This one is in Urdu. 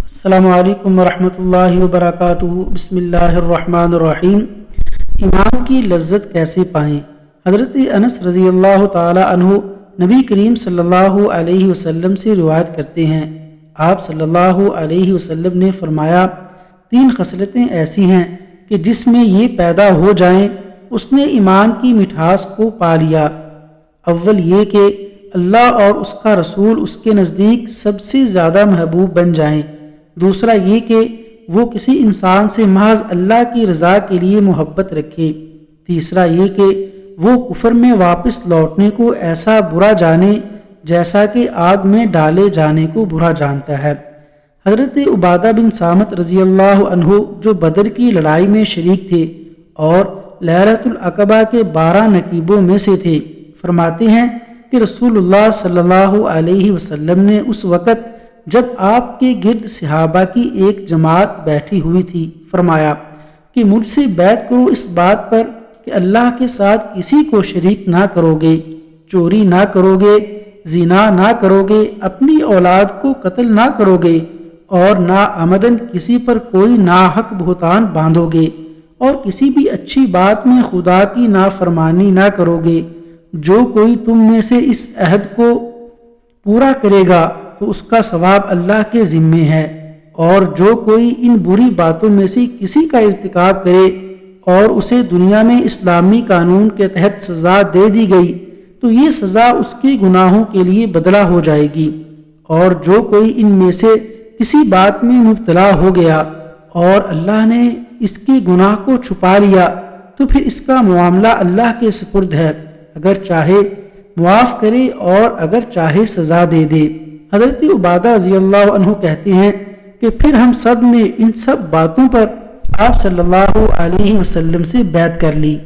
السلام علیکم ورحمۃ اللہ وبرکاتہ۔ بسم اللہ الرحمن الرحیم۔ ایمان کی لذت کیسے پائیں؟ حضرت انس رضی اللہ تعالی عنہ نبی کریم صلی اللہ علیہ وسلم سے روایت کرتے ہیں، آپ صلی اللہ علیہ وسلم نے فرمایا، 3 خصلتیں ایسی ہیں کہ جس میں یہ پیدا ہو جائیں اس نے ایمان کی مٹھاس کو پا لیا۔ اول یہ کہ اللہ اور اس کا رسول اس کے نزدیک سب سے زیادہ محبوب بن جائیں۔ دوسرا یہ کہ وہ کسی انسان سے محض اللہ کی رضا کے لیے محبت رکھے۔ تیسرا یہ کہ وہ کفر میں واپس لوٹنے کو ایسا برا جانے جیسا کہ آگ میں ڈالے جانے کو برا جانتا ہے۔ حضرت عبادہ بن صامت رضی اللہ عنہ جو بدر کی لڑائی میں شریک تھے اور لیلۃ العقبہ کے 12 نقیبوں میں سے تھے، فرماتے ہیں کہ رسول اللہ صلی اللہ علیہ وسلم نے اس وقت جب آپ کے گرد صحابہ کی ایک جماعت بیٹھی ہوئی تھی فرمایا کہ مجھ سے بیعت کرو اس بات پر کہ اللہ کے ساتھ کسی کو شریک نہ کرو گے، چوری نہ کرو گے، زنا نہ کرو گے، اپنی اولاد کو قتل نہ کرو گے اور ناعمدن کسی پر کوئی ناحق بہتان باندھو گے اور کسی بھی اچھی بات میں خدا کی نافرمانی نہ کرو گے۔ جو کوئی تم میں سے اس عہد کو پورا کرے گا تو اس کا ثواب اللہ کے ذمے ہے، اور جو کوئی ان بری باتوں میں سے کسی کا ارتکاب کرے اور اسے دنیا میں اسلامی قانون کے تحت سزا دے دی گئی تو یہ سزا اس کے گناہوں کے لیے بدلہ ہو جائے گی، اور جو کوئی ان میں سے کسی بات میں مبتلا ہو گیا اور اللہ نے اس کے گناہ کو چھپا لیا تو پھر اس کا معاملہ اللہ کے سپرد ہے، اگر چاہے معاف کرے اور اگر چاہے سزا دے دے۔ حضرت عبادہ رضی اللہ عنہ کہتے ہیں کہ پھر ہم سب نے ان سب باتوں پر آپ صلی اللہ علیہ وسلم سے بیعت کر لی۔